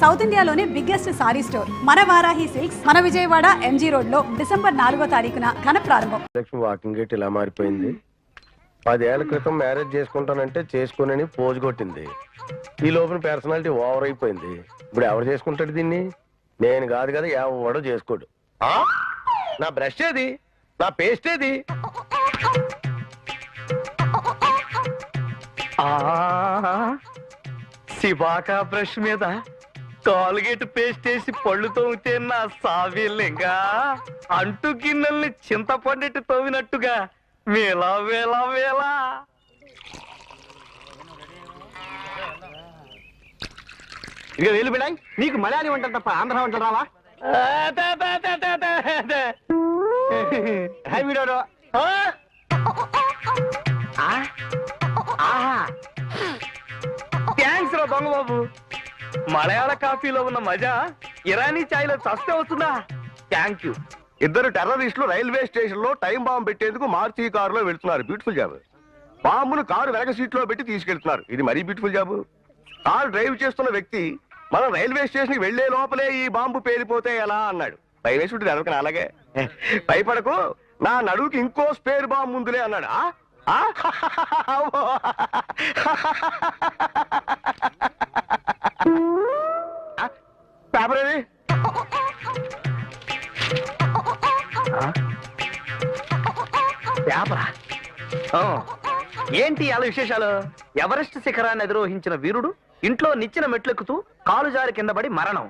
South ఇండియాలోనే biggest sorry store మన Varahi silks మన విజయవాడ ఎంజీ రోడ్ లో డిసెంబర్ 4వ తారీఖున ఘన ప్రారంభం. వాకింగ్ గేట్ ఇలా మారిపోయింది. 10 ఏళ్ల క్రితం మ్యారేజ్ చేసుకుంటానంటే చేసుకోనని పోజు కొట్టింది. ఈ లోపల పర్సనాలిటీ ఓవర్ అయిపోయింది. ఇప్పుడు ఎవరు చేసుకుంటాడు దీన్ని? నేను కాదు కదా, ఎవడో చేసుకోడు. నా బ్రష్ ఏది? నా పేస్ట్ ఏది? శివాకా బ్రష్ మీద కాల్గేట్ పేస్ట్ వేసి పళ్ళు తోమితే నా సావిల్లింగా అంటు గిన్నెల్ని చింతపండెట్టు తోమినట్టుగా వేలా వేలా వేలా. ఇక వేలు బిడాయి, నీకు మలయాళీ వంటలు తప్ప ఆంధ్ర వంటలు రావా? థ్యాంక్స్ రా దొంగ బాబు. మలయాళ కాఫీలో ఉన్న మజా ఇరానీ చాయ్ లో చస్తే వస్తుందా? Thank you. ఇద్దరు టెర్రరిస్టులు రైల్వే స్టేషన్ లో టైం బాంబు పెట్టేందుకు మార్చి కారులో వెళ్తున్నారు. Beautiful job. బాంబును కారు వెనక సీట్ లో పెట్టి తీసుకెళ్తున్నారు. ఇది మరీ బ్యూటిఫుల్ జాబ్. కారు డ్రైవ్ చేస్తున్న వ్యక్తి మనం రైల్వే స్టేషన్ కి వెళ్లే లోపలే ఈ బాంబు పేలిపోతే ఎలా అన్నాడు. భయమేసుకుంటుంది ఎవరికైనా అలాగే. భయపడకు, నా నడువుకి ఇంకో స్పేర్ బాంబు ముందులే అన్నాడు. పేపర్ ఏది? పేపరా? ఏంటి అలా విశేషాలు? ఎవరెస్ట్ శిఖరాన్ని అధిరోహించిన వీరుడు ఇంట్లో నిచ్చిన మెట్లెక్కుతూ కాలు జారి కింద పడి మరణం.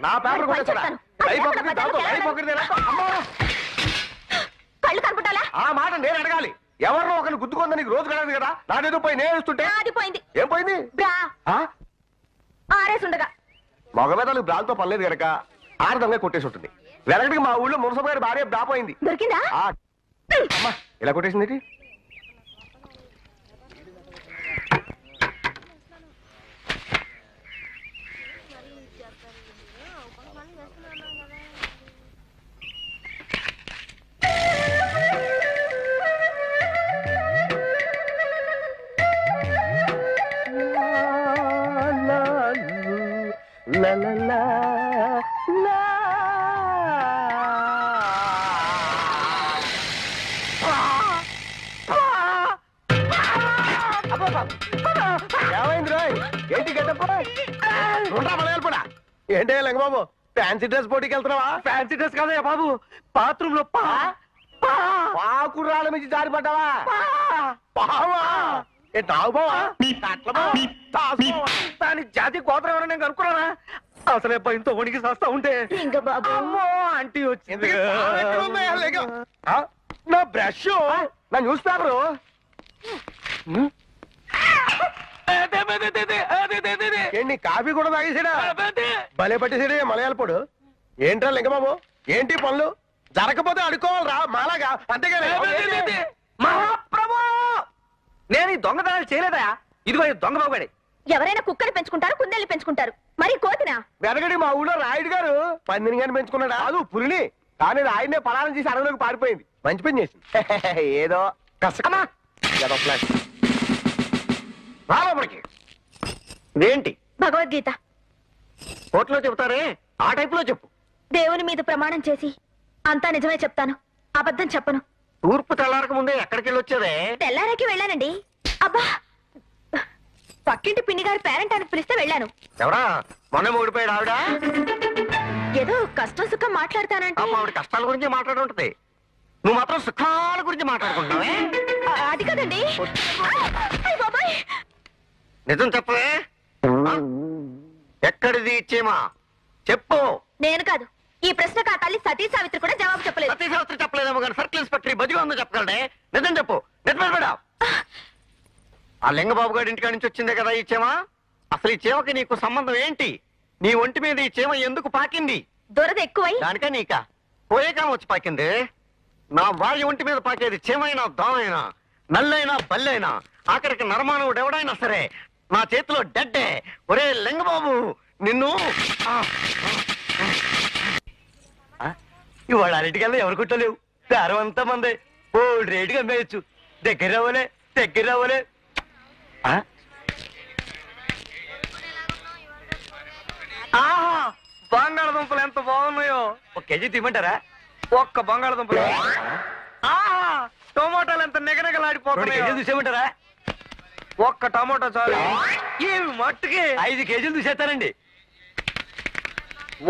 నా పేపర్ కొట్టేసాడా? ఆ మాట నేను అడగాలి. ఎవరినో ఒకరిని గుద్దుకుందని నీకు రోజు కడదు కదా. నాదేదో పోయి నేను చూస్తుంటే ఏం పోయింది? మగవేదాలు బ్రాల్తో పర్లేదు కనుక ఆడదంగా కొట్టేసి ఉంటుంది. వెనకటికి మా ఊళ్ళో మునసబు గారి భార్య బ్రా పోయింది. అమ్మా ఇలా కొట్టేసింది. ఏంటే లింగబాబు, ఫ్యాన్సీ డ్రెస్ పోటీకి వెళ్తున్నావా? ఫ్యాన్సీ డ్రెస్ కాదయ్యా బాబు, బాత్రూమ్ లో పాకురాళ్ళ నుంచి జారి పడ్డావా? దాని జాతి గోత్రం ఎవరైనా నేను కనుక్కున్నానా? అసలే భయంతో వణికి చేస్తా ఉంటే ఆంటీ వచ్చింది. నా బ్రష్, నా న్యూస్ పేపరు. ఏంటి కాఫీ కూడా తాగేసాడా? భలే పట్టేసాడే మలయాళపోడు. ఏంట్రా లింగబాబు, ఏంటి పనులు? జరగకపోతే అడుకోవాలరా మాలాగా. అంతేగాని మహాప్రభు, నేను ఈ దొంగతనాలు చేయలేదా? ఇదిగో దొంగ బాబుగాడి. ఎవరైనా కుక్కని పెంచుకుంటారు, కుందేళ్ళు పెంచుకుంటారు, మరి కోతినా? వెనకడి మా ఊళ్ళో రాయుడు గారు పందిని గాని పెంచుకున్నాడా? అది పులిని. కానీ రాయుడినే పలానం చేసి అడవిలోకి పారిపోయింది. మంచి పని చేసింది. ఏదో కష్టమా రాబడికి. ఇదేంటి? భగవద్గీత. కోర్టులో చెబుతారే ఆ టైప్ లో చెప్పు. దేవుని మీద ప్రమాణం చేసి అంతా నిజమే చెప్తాను, అబద్ధం చెప్పను. తూర్పు తెల్లారక ముందే ఎక్కడికి వెళ్ళొచ్చేదే? తెల్లారకి వెళ్ళానండి. అబ్బా, పక్కింటి పిన్ని గారి పేరెంట్ అని పిలిస్తే వెళ్ళాను. ఎవరా? మొన్న ఓడిపోయాడు ఆవిడ. ఏదో కష్టం సుఖం మాట్లాడతానంటే. ఆవిడ కష్టాల గురించి మాట్లాడుంటది, నువ్వు మాత్రం సుఖాల గురించి మాట్లాడుకుంటున్నావే. అది కదండి. నిజం చెప్పవే. ఎక్కడిది ఇచ్చేమా చెప్పు. నేను కాదు, ఈ ప్రశ్నకు ఆ తల్లి సతీ సావిత్రి కూడా జవాబు చెప్పలేదు. సతీ సావిత్రి చెప్పలేదేమో కానీ సర్కిల్ ఇన్స్పెక్టర్ బజిగా ఉందో చెప్పగలడే. నిజం చెప్పు. నిజమేడా? ఆ లింగబాబు గారి ఇంటికాడి నుంచి వచ్చిందే కదా ఈ చీమ. అసలు ఈ చీమకి నీకు సంబంధం ఏంటి? నీ ఒంటి మీద ఈ చీమ ఎందుకు పాకింది? దురద ఎక్కువై. దానికే నీకా పోయే కాలం వచ్చి పాకింది. నా భార్య ఒంటి మీద పాకేది చీమైనా దోమైనా నల్లైనా బల్లైనా ఆఖరికి నరమానవుడు ఎవడైనా సరే నా చేతిలో డెడ్డే. ఒరే లింగబాబు, నిన్ను ఇవాళ అరటికల్లా ఎవరు కుట్టలేవు. దారం అంతా మందే. ఓల్డ్ రేటుగా అమ్మేయచ్చు. దగ్గర రావలే, దగ్గర రావలే. బంగాళదుంపలు ఎంత బాగున్నాయో. 1 కేజీ తీయమంటారా? ఒక్క బంగాళదుంపలు. టొమాటోలు ఎంత నిగనగలాడిపోతున్నాయో చూసేమంటారా? ఒక్క టమాటో చాలు. ఏమి మట్టుకి 5 కేజీలు చూసేస్తానండి.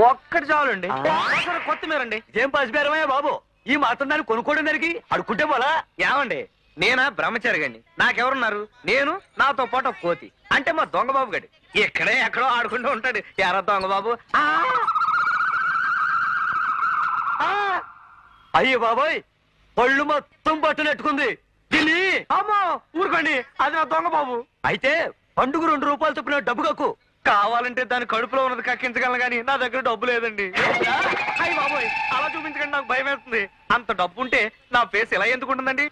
ఒక్కటి చాలండి. కొత్తిమీర అండి. ఏం పసిపేరమయ్యా బాబు, ఈ మాత్రం దాన్ని కొనుక్కోవడం దానికి అడుక్కుంటే పోలా? ఏమండి, నేనా బ్రహ్మచారి గండి, నాకెవరున్నారు? నేను, నాతో పాటు ఒక కోతి, అంటే మా దొంగ బాబు గడి. ఇక్కడే ఎక్కడో ఆడుకుంటూ ఉంటాడు. ఎరా దొంగ బాబు. అయ్యో బాబోయ్, పళ్ళు మొత్తం పట్టునట్టుకుంది. దీన్ని అమ్మో ఊరుకోండి, అది నా దొంగ బాబు. అయితే పండుగ 2 రూపాయలు చొప్పున డబ్బు కక్కు. కావాలంటే దాని కడుపులో ఉన్నది కక్కించగలను కానీ నా దగ్గర డబ్బు లేదండి. అయ్యి బాబోయ్, అలా చూపించకండి, నాకు భయం వేస్తుంది. అంత డబ్బు ఉంటే నా ఫేస్ ఎలా ఎందుకుంటుందండి?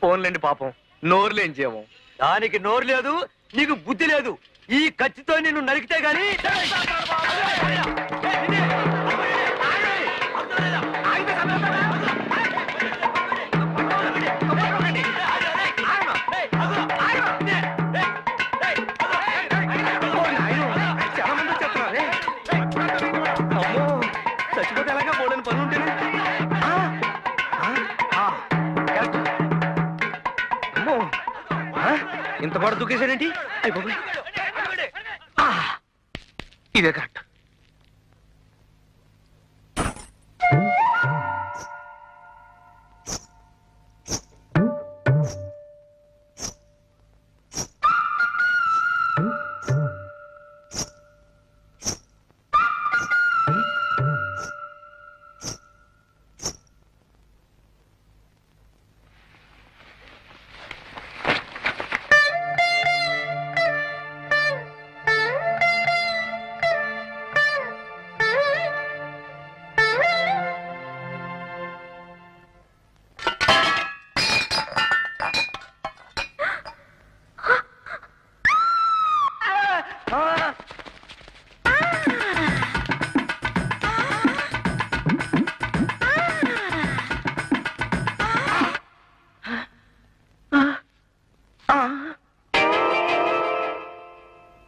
ఫోన్లేండి పాపం, నోరు లేని జీవం. దానికి నోరు లేదు, నీకు బుద్ధి లేదు. ఈ కత్తితో నిన్ను నరికితే గాని చచ్చిపోతే ఎలాగా బోడని పని ఉంటుంది. ఇంత పాటు దూకేశాడేంటి? అయిపోయి ఇదే కరెక్ట్.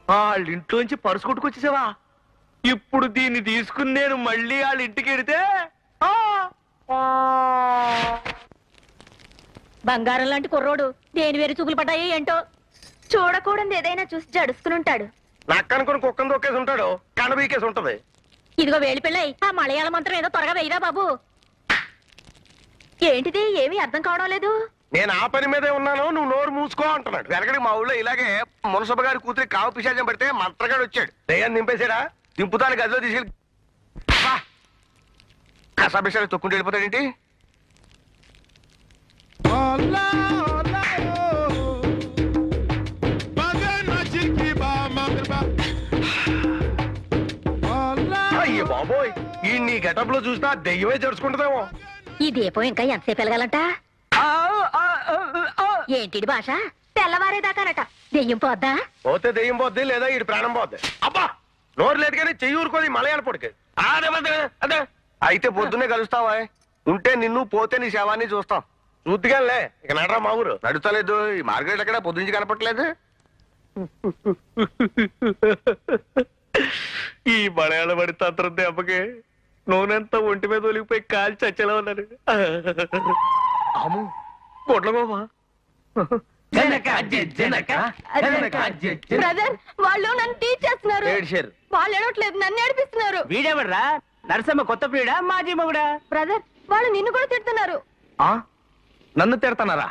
వాళ్ళ ఇంట్లోంచి పరుసు కొట్టుకొచ్చేసావా? ఇప్పుడు దీన్ని తీసుకుని నేను మళ్ళీ వాళ్ళ ఇంటికి వెడితే బంగారం లాంటి కుర్రోడు దేని వేరు చూపులు పడ్డాయి ఏంటో. చూడకూడదు ఏదైనా చూసి జడుసుకుని ఉంటాడు. నక్కనుకుని కుక్కను దొక్కేసి ఉంటాడు, కనబీకేసి ఉంటది. ఇదిగో వేలి పిల్లై, ఆ మలయాళ మంత్రం ఏదో త్వరగా వెయ్యరా బాబు. ఏంటిది, ఏమీ అర్థం కావడం లేదు. నేను ఆ పని మీదే ఉన్నాను, నువ్వు నోరు మూసుకో అంటున్నాడు. వెనకడికి మా ఊళ్ళో ఇలాగే మునసభ గారి కూతురి కావు పిశాచం పడితే మంత్రగాడు వచ్చాడు. దయ్యాన్ని దింపేశాడా? దింపుతాను గదిలో తీసుకెళ్ళి కసాభిషాలు తొక్కుంటూ వెళ్ళిపోతాడేంటి? అయ్యో బాబోయ్, ఈ నీ గెటప్ లో చూసినా దెయ్యమే జరుచుకుంటుందేమో. ఈ దీపం ఇంకా ఎంతసేపు వెలగాలంట? ఏంటి భాష? తెల్లవారేదాకానట. దెయ్యం పోద్దా? పోతే దెయ్యం పోద్ది, లేదా ఇటు ప్రాణం పోద్ది. అబ్బా, నోరు లేదు కానీ చెయ్యి ఊరుకోది మలయాళ పొడికి. అదే అయితే పొద్దున్నే కలుస్తావా? ఉంటే నిన్ను, పోతే నీ శవాన్ని చూస్తాం. చూద్దిగానే ఇక నడరా మా ఊరు. నడుస్తలేదు, ఈ మార్కెట్ ఎక్కడ పొద్దుంచి కనపట్లేదు. ఈ మలయాళ పడి తంత్రం దెబ్బకి నూనెంతా ఒంటి మీద ఒలిగిపోయి కాల్చి చచ్చేలా ఉన్నారు. అమ్ము పొట్ల బాబా. బ్రదర్, వాళ్ళు నన్ను టీచ్ చేస్తున్నారు. వాళ్ళు ఏడవట్లేదు, నన్ను ఏడిపిస్తున్నారు. వీడెవడ్రా? నరసమ్మ కొత్త పీడా, మాజీ మొగుడా? బ్రదర్, వాళ్ళు నిన్ను కూడా తిడుతున్నారు. నన్ను తిడతానారా?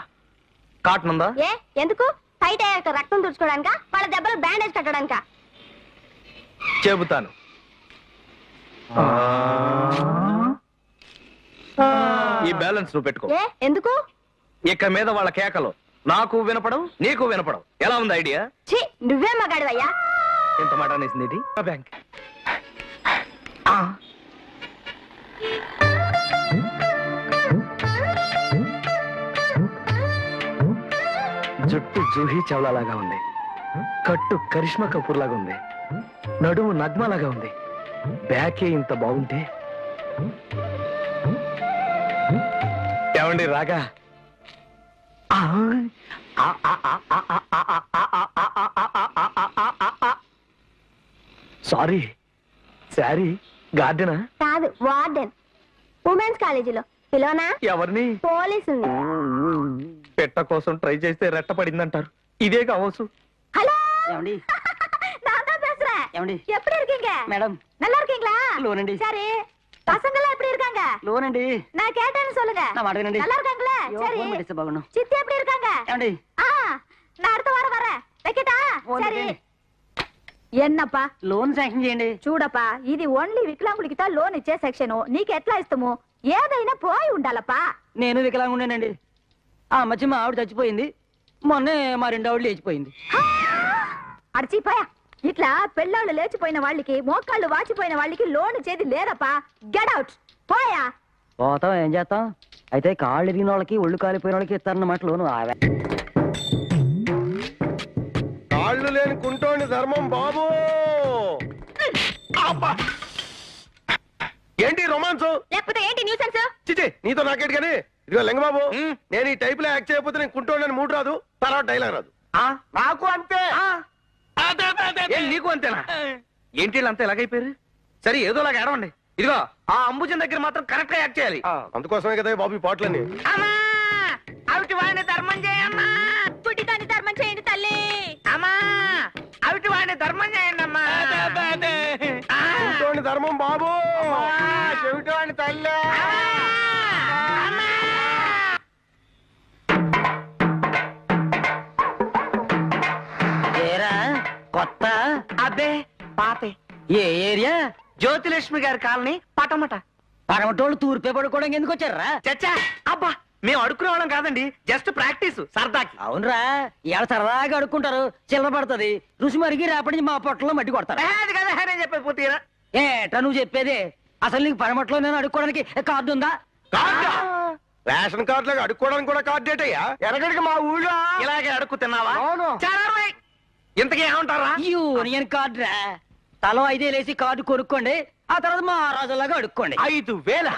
కాటన్ ఉందా? ఏ ఎందుకు? ఫైట్ అయ్యాక రక్తం తుడుచుకోవడానిక, వాళ్ళ దెబ్బలు బ్యాండేజ్ కట్టడానిక? చెబుతాను. ఈ బ్యాలెన్స్ నువ్వు పెట్టుకో. ఏ ఎందుకు? ఇక మీద వాళ్ళ కేకలు నాకు వినపడం, నీకు వినపడం. ఎలా ఉంది ఐడియా? ఛీ, నువ్వే మగాడివయ్యా. ఎంత మాట అనేసింది బ్యాంక్. జుట్టు జూహీ చౌలాలాగా ఉంది, కట్టు కరిష్మా కపూర్ లాగా ఉంది, నడుము నగ్మలాగా ఉంది. బ్యాకే ఇంత బాగుంటే ఏమండి రాగా? సారీ శారీ గార్డెనా? కాదు, వార్డెన్. ఉమెన్స్ కాలేజీలో. పిలోనా? ఎవరిని? పోలీసుని. పెట్ట కోసం ట్రై చేస్తే రెట్ట పడిందంటారు. ఇదే కావచ్చు. ஹலோ ஏவண்டி நான் தான் பேசுறேன். ஏவண்டி எப்படி இருக்கீங்க மேடம்? நல்லா இருக்கீங்களா? லோனண்டி. சரி, பசங்க எல்லாம் எப்படி இருக்காங்க? லோனண்டி. நான் கேட்டேன்னு சொல்லுங்க. நான் மாட்டேனண்டி. நல்லா இருக்காங்களா? சரி. ஃபோன் பண்ணி பாக்கணும். சித்தி எப்படி இருக்காங்க? ஏவண்டி நான் அடுத்த வாரம் வரேன். வைக்கட்டா? சரி. ఎన్నప్పా లోన్ శాంక్షన్ చేయండి. చూడప్పా, ఇది ఓన్లీ వికలాంగులకి లోన్ ఇచ్చే సెక్షన్. నీకు ఎట్లా ఇస్తాము? ఏదైనా పోయి ఉండాలప్పా. నేను వికలాంగుండేనండి. ఆ మధ్య మా ఆవిడ చచ్చిపోయింది. మొన్నే మా రెండో ఆవిడ లేచిపోయింది. అడిచిపోయా. ఇట్లా పెళ్ళాళ్ళు లేచిపోయిన వాళ్ళకి, మోకాళ్ళు వాచిపోయిన వాళ్ళకి లోన్ ఇచ్చేది లేదప్పా. Get out. పోయా. పోతాం, ఏం చేస్తాం. అయితే కాళ్ళు ఎరిగిన వాళ్ళకి, ఒళ్ళు కాలిపోయిన వాళ్ళకి ఇస్తారన్నమాట లోను. కాళ్ళు లేని కుంటోని ధర్మం బాబు. అబ్బా! ఏంటి రొమాన్స్? లేకపోతే ఏంటి న్యూసెన్స్? చిచి, నీతో నాకేంటి కానీ. ఇదిగో లింగబాబు, నేను ఈ టైప్ లో యాక్ట్ చేయకపోతే నేను కుంటోని మూడు రాదు, తర్వాత డైలాగ్ రాదు. నాకు అంతే. నీకు అంతేనా? ఏంటి వీళ్ళు అంతా ఎలాగైపోయారు? సరే ఏదోలాగా ఏడవండి. ఇదిగో ఆ అంబుజన్ దగ్గర మాత్రం కరెక్ట్ గా యాక్ట్ చేయాలి. అందుకోసమే కదా ఈ బాబు ఈ పాటలన్నీ. అవిటి వాడిని ధర్మం చేయమ్మా. పుట్టిదాన్ని ధర్మం చేయండి తల్లి. అమ్మా అవిటి వాడిని ధర్మం చేయండి అమ్మా. కుంటోని ధర్మం బాబు. చెవిటి వాడిని తల్లి. ఏరా కొత్త? అబ్బే పాతే. ఏ ఏరియా? జ్యోతిలక్ష్మి గారి కాలనీ పటమట. పడమటోళ్ళు తూర్పే పడుకోవడానికి ఎందుకు వచ్చారా? చచ్చా అబ్బా, మేము అడుక్కురావడం కాదండి, జస్ట్ ప్రాక్టీస్ సరదాకి. అవునరా, ఇలా సరదాగా అడుక్కుంటారు, చిల్లర పడుతుంది. రుచి మరిగి రేపటి నుంచి మా పొట్టలో మట్టి కొడతారు. అది కదా నేను చెప్పేది పూర్తిగా. ఏట్రా నువ్వు చెప్పేదే? అసలు నీకు పడమట్లో నేను అడుక్కోవడానికి కార్డు ఉందా? కార్డా? రేషన్ కార్డు లాగా అడుక్కోవడానికి కూడా కార్డు ఏంటయ్యా? ఎనగడికి మా ఊళ్ళో ఇలాగే అడుక్కు తిన్నావా? అవును. చాలా రోజులై. ఇంతకీ ఏమంటారా? యూనియన్ కార్డు రా. తలో 5,000 వేసి కార్డు కొనుక్కోండి, ఆ తర్వాత మా రాజులాగా అడుక్కోండి. 5,000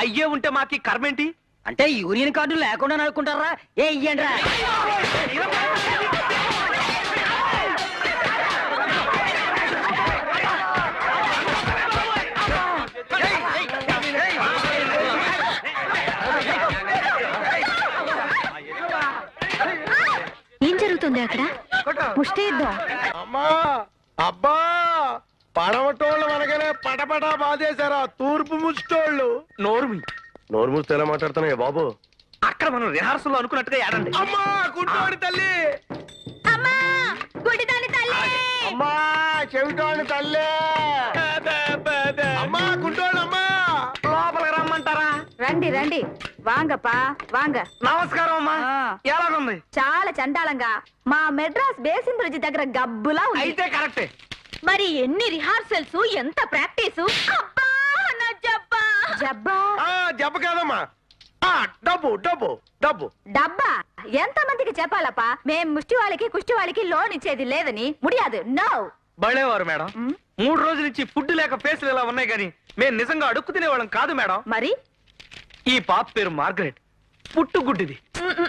అయ్యే ఉంటే మాకి కర్మేంటి? అంటే యూనియన్ కార్డు లేకుండా అనుకుంటారా? ఏ ఇయ్యండి రా. ఏం జరుగుతుంది అక్కడ? ముష్టి యుద్ధం. అమ్మా అబ్బా, పడవటోళ్ళు మనకనే పటపటా బాధేశారా తూర్పు ముష్టోళ్ళు. నోరుమి. నోరు మూస్తే ఎలా మాట్లాడుతున్నాయా బాబు? అక్కడ మనం రిహార్సల్ లో అనుకున్నట్టుగా ఏడండి. అమ్మా కుంటోడి తల్లి. అమ్మా గుడిదాని తల్లి. అమ్మా చెవిటోడి తల్లి. అమ్మా కుంటోళ్ళు. అమ్మా లోపలికి రమ్మంటారా? రండి రండి, వాంగప్పా వాంగ. నమస్కారం అమ్మా. ఎలాగుంది? చాలా చండాలంగా మా మెడ్రాస్ బేసిన్ బ్రిడ్జ్ దగ్గర గబ్బులా ఉంది. అయితే కరెక్టే. మరి ఎన్ని రిహార్సల్స్, ఎంత ప్రాక్టీసు. అబ్బా నా జబ్బా. జబ్బా జబ్బ కాదమ్మా, డబ్బు డబ్బు డబ్బు. డబ్బా ఎంత మందికి చెప్పాలప్పా? మేం ముష్టి వాళ్ళకి కుష్టి వాళ్ళకి లోన్ ఇచ్చేది లేదని. ముడియాదు. నో. బళ్ళేవారు మేడం. 3 రోజుల నుంచి ఫుడ్ లేక ఫేసులు ఇలా ఉన్నాయి కానీ మేము నిజంగా అడుక్కు తినేవాళ్ళం కాదు మేడం. మరి ఈ పాప పేరు మార్గరెట్, పుట్టు గుడ్డిది.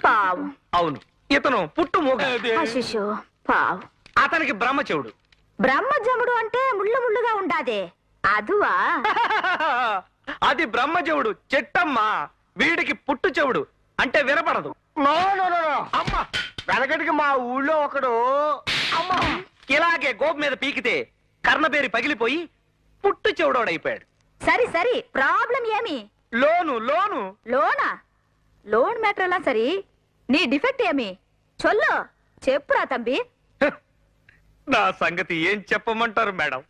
పావు. అవును, ఇతను పుట్టు మూగ. అశిషు పావు. అతనికి బ్రహ్మచెవుడు. బ్రహ్మజముడు అంటే ముళ్ళు ముళ్ళుగా ఉండాదే, అదువా? అది బ్రహ్మచెవుడు చెట్టమ్మా. వీడికి పుట్టు చెవుడు అంటే వినపడదు. No no no no. అమ్మా వెనకటికి మా ఊళ్ళో ఒకడు అమ్మా ఇలాగే గోపు మీద పీకితే కర్ణబేరి పగిలిపోయి పుట్టు చెవుడోడైపోయాడు. సరి సరి, ప్రాబ్లం ఏమి? లోను లోను. లోనా? లోన్ మ్యాటర్ ఎలా సరి? నీ డిఫెక్ట్ ఏమి? చొల్లు చెప్పురా తంబి. నా సంగతి ఏం చెప్పమంటారు మేడం?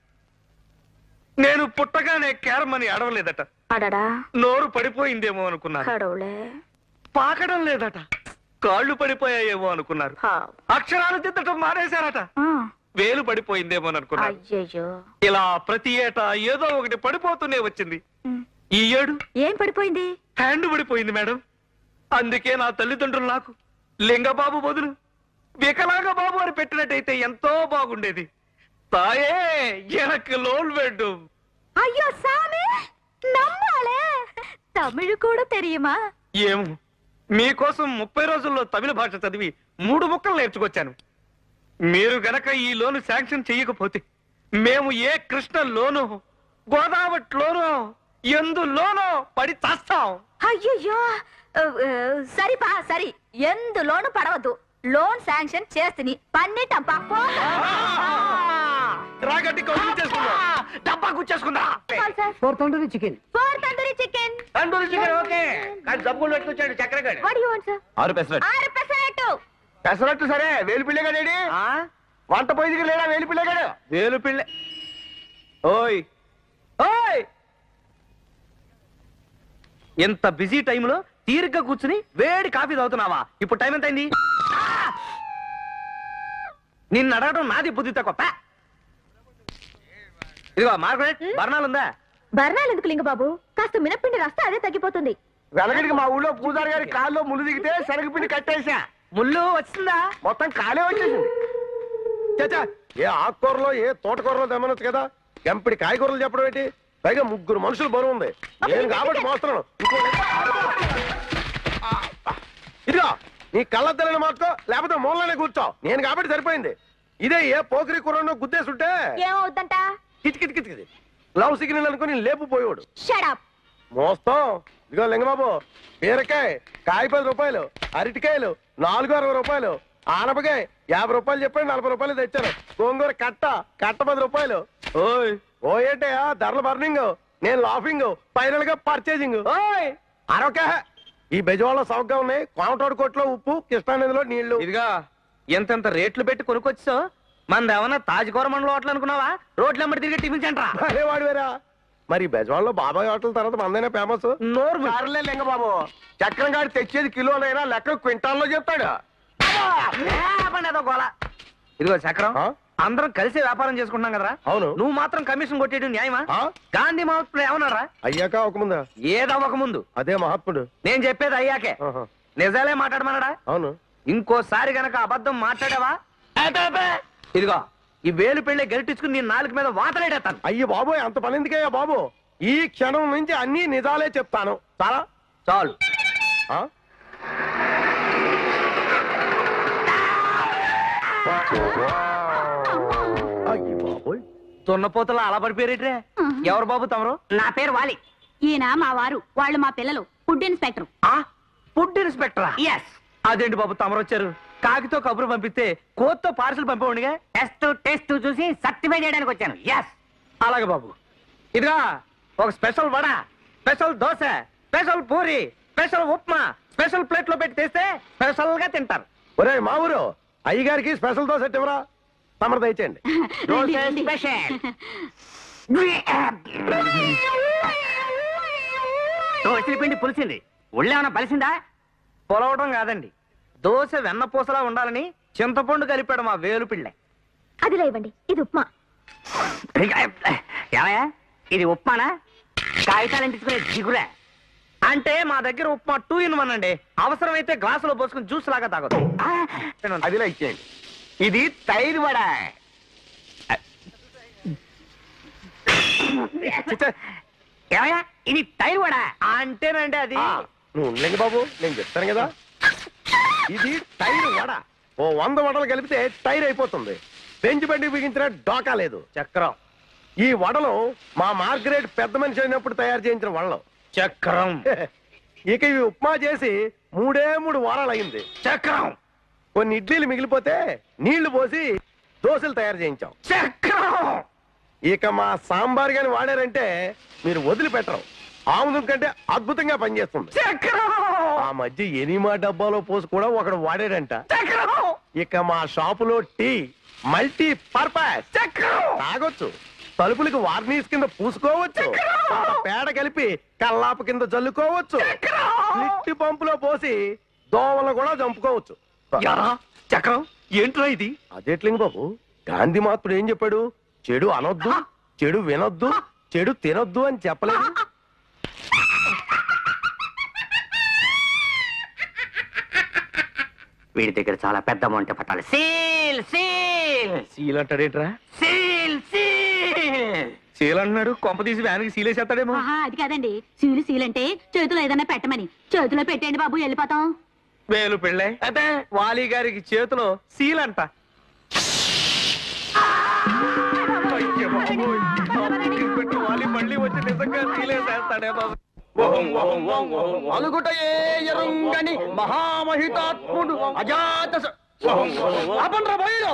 నేను పుట్టగానే క్యారమని అడవలేదట. అడడా నోరు పడిపోయిందేమో అనుకున్నాను. కడవులే. పాకడం లేదట. కాళ్ళు పడిపోయాయేమో అనుకున్నారు. పావు. అక్షరాలు దిద్దటం మానేశారట. వేలు పడిపోయిందేమో అనుకున్నారు. అయ్యయ్యో. ఇలా ప్రతి ఏటా ఏదో ఒకటి పడిపోతూనే వచ్చింది. ఈ ఏడు ఏం పడిపోయింది? హ్యాండ్ పడిపోయింది మేడం. అందుకే నా తల్లిదండ్రులు నాకు లింగబాబు బదులు వికలాంగ బాబు అని పెట్టినట్టయితే ఎంతో బాగుండేది. తాయే ఎనకు లోన్ వెడ్డు. అయ్యో సామి, నమ్మాలే. తమిళ్ కూడా తెలియమా? ఏమో, మీకోసం 30 రోజుల్లో తమిళ భాష చదివి 3 ముక్కలు నేర్చుకొచ్చాను. మీరు గనక ఈ లోను శాంక్షన్ చెయ్యకపోతే మేము ఏ కృష్ణ లోను గోదావరిలోనో ఎందులోనో పడి చస్తాం. అయ్యయ్యో సరిపా సరి ఎందులోను పడవద్దు. లోన్ శాంక్షన్ చేస్తుని పన్నిటంపా రాగట్టి చేసుకుందా డబ్బా గుచ్చేసుకుందా. 4 tandoori chicken. 4 tandoori chicken. Tandoori chicken okay, కానీ డబ్బులు పెట్టుకొచ్చాడు చక్కెరగాడు. What you want sir? 6 pesarattu. 6 pesarattu. Pesarattu సరే, వేలుపిల్లగాడేడి వంట పోయి దగ్గర లేడా వేలుపిల్లగాడు? వేలుపిల్ల. ఓయ్ ఓయ్, ఎంత బిజీ టైంలో తీరిగ్గా కూర్చుని వేడి కాఫీ తాగుతున్నావా? ఇప్పుడు టైం ఎంత అయింది? నిన్ను అడగడం నాది బుద్ధి తక్కువ. ఇదిగో మార్గరెట్, బర్ణాలుందా? బర్ణాలు ఎందుకు లింగబాబు? కాస్త మినపిండి రాస్తే అదే తగ్గిపోతుంది. వెనకడికి మా ఊళ్ళో పూజారి గారి కాల్లో ముళ్ళు దిగితే శనగపిండి కట్టేసా, ముళ్ళు వచ్చిందా? మొత్తం కాలే వచ్చేసింది. చచ్చా, ఏ ఆకుకూరలో ఏ తోటకూరలో తెమ్మనొచ్చు కదా, ఎంపిడి కాయగూరలు చెప్పడం ఏంటి? పైగా 3 మనుషులు బరువు ఉంది, నేను కాబట్టి మోస్తున్నాను. ఇదిగో నీ కళ్ళద్దలని మార్చుకో, లేకపోతే మూలనే కూర్చో, నేను కాబట్టి సరిపోయింది. ఇదే ఏ పోకిరి కూరను గుద్దేసుంటే ఏమవుద్దంట? కిచకిచకిచకిది లవ్ సిగ్నల్ అనుకుని లేపుపోయాడు. Shut up. మోస్తాం. ఇదిగో లింగబాబు, బీరకాయ కాయ 10 రూపాయలు, అరటికాయలు 460 రూపాయలు, ఆనపకాయ 50 రూపాయలు చెప్పండి, 40 రూపాయలు తెచ్చాను. గోంగూర కట్ట 10 రూపాయలు. ఓయ్ ఓయేటయా ధరల బర్నింగ్, నేను లాఫింగ్, ఫైనల్ గా పర్చేసింగ్. ఓయ్ అరొక ఈ బెజవాడలో సౌకగా ఉన్నాయి. కోమటోడు కొట్లో ఉప్పు, కృష్ణానదిలో నీళ్లు. ఇదిగా ఎంతెంత రేట్లు పెట్టి కొనుక్కొచ్చో, మనదేమన్నా తాజ్కూర మండలం హోటల్ అనుకున్నావా? రోడ్లు అమ్మడి తిరిగి టిఫిన్ సెంటరా? అరే వాడు వేరా. మరి బెజవాడలో బాబాయ్ హోటల్ తర్వాత మందైనా ఫేమస్. నోరు మూయి. సర్లే లింగబాబు, చక్రం గాడి తెచ్చేది కిలోలైనా లెక్క క్వింటాల్లో చెప్తాడు. గోళ. ఇదిగో చక్రం, ఆ? అందరం కలిసి వ్యాపారం చేసుకుంటున్నాం కదరా? అవును. నువ్వు మాత్రం కమిషన్ కొట్టేయడం న్యాయమా? ఆ? గాంధీ మహాత్ముడు ఏమన్నారా? అయ్యాక ఒక ముందా ఏదవ్వక ముందు అదే మహాత్ముడు. నేను చెప్పేది అయ్యాకే. ఆహా. నిజాలే మాట్లాడమన్నాడా? అవును. ఇంకోసారి గనక అబద్ధం మాట్లాడావా, ఇదిగో ఈ వేలు పెళ్ళే గరిటించుకుని నీ నాలుగు మీద వాతలేడేస్తాను. అయ్యి బాబోయ్, అంత పని ఎందుకయ్యా బాబు? ఈ క్షణం నుంచి అన్ని నిజాలే చెప్తాను. చాలా చాలు. ఆ? అయ్యి బాబోయ్, దున్నపోతలో అలా పడిపోయారేట్రే? ఎవరు బాబు తమరు? నా పేరు వాలి. ఈయన మా వారు, వాళ్ళు మా పిల్లలు. Food inspector. ఆ ఫుడ్ ఇన్స్పెక్టరా? ఎస్. అదేంటి బాబు తమరు వచ్చారు? కాకితో కబురు పంపిస్తే కోత్తో పార్సల్ పంపేవాడిగా. టెస్ట్ చూసి సర్టిఫై చేయడానికి వచ్చాను. ఎస్. అలాగే బాబు. ఇదిగా ఒక special vada, special dosa, special puri, special upma special plate లో పెట్టి తెస్తే స్పెషల్ గా తింటారు. ఒరే మా ఊరు అయ్యగారికి స్పెషల్ దోశ ఇవ్వరా? తమరు దయచేయండి. స్పెషల్. దోశల పిండి పులిసింది. ఒళ్ళేమన్నా బలిసిందా? పొలవడం కాదండి, దోశ వెన్నపూసలా ఉండాలని చింతపండు కలిపాడు మా వేలు పిళ్ళ. అదిలా ఇవ్వండి, ఇది ఉప్మా. ఏమయ్యా, ఇది ఉప్మానా? కాగితాలు అంటించుకునే దిగులే. అంటే మా దగ్గర ఉప్మా 2 in 1 అండి. అవసరమైతే గ్లాసులో పోసుకుని జ్యూస్ లాగా తాగొచ్చు. అదిలా ఇచ్చేయండి. ఇది తైరు వడ. ఏమయ్యా, ఇది తైరు వడ. అంటేనండి అది. నువ్వు ఉండలేండి బాబు, నేను చెప్తాను కదా. ఇది టైర్ వడ. ఓ 100 వడలు కలిపితే టైర్ అయిపోతుంది. బెంచ్ బండి బిగించిన డోకా లేదు. చక్రం. ఈ వడలు మా మార్గరేట్ పెద్ద మనిషి అయినప్పుడు తయారు చేయించిన వడలు. చక్రం. ఇక ఇవి ఉప్మా చేసి 3 వారాలు అయింది. చక్రం. కొన్ని ఇడ్లీలు మిగిలిపోతే నీళ్లు పోసి దోశలు తయారు చేయించాం. చక్రం. ఇక మా సాంబార్ గాని వాడారంటే మీరు వదిలిపెట్టరు. ఆముదం కంటే అద్భుతంగా పనిచేస్తుంది. చక్రం. ఆ మధ్య ఎనిమా డబ్బాలో పోసి కూడా ఒకడు వాడాడంట. చక్రం. ఇక మా షాపులో టీ మల్టీ పర్పస్ చక్రం. తాగొచ్చు. తలుపులకు వార్నిష్ కింద పూసుకోవచ్చు. కొంత పేడ కలిపి కల్లాపు కింద జల్లుకోవచ్చు. లిట్టి పంపులో పోసి దోమలు కూడా చంపుకోవచ్చు. యారా చక్రం, ఏంట్రా ఇది? అదేట్లింగ్ బాబు, గాంధీ మహాత్ముడు ఏం చెప్పాడు? చెడు అనొద్దు, చెడు వినొద్దు, చెడు తినొద్దు అని చెప్పలేదు. వీడి దగ్గర చాలా పెద్ద అమౌంట్ పట్టాలి. సీల్ సీల్ సీల్ అంటాడేంట్రా? Seal seal. సీల్ అంటున్నాడు, కొంప తీసి వ్యాన్కి సీలేసేస్తాడేమో. అది కాదండి, సీలు సీల్ అంటే చేతిలో ఏదైనా పెట్టమని. చేతిలో పెట్టండి బాబు, వెళ్ళిపోతాం. వేలు పెళ్ళే అంటే వాలి గారికి చేతిలో సీల్ అంట. అయ్య బాబోయ్, నా పుట్టిన పెట్టు వాలి మళ్ళీ వచ్చి నిజంగా సీలేసేస్తాడే బాబు. అలుగుటయే ఎరుంగని మహామహితాత్ముడు అజాత ఆపండ్రా బయలు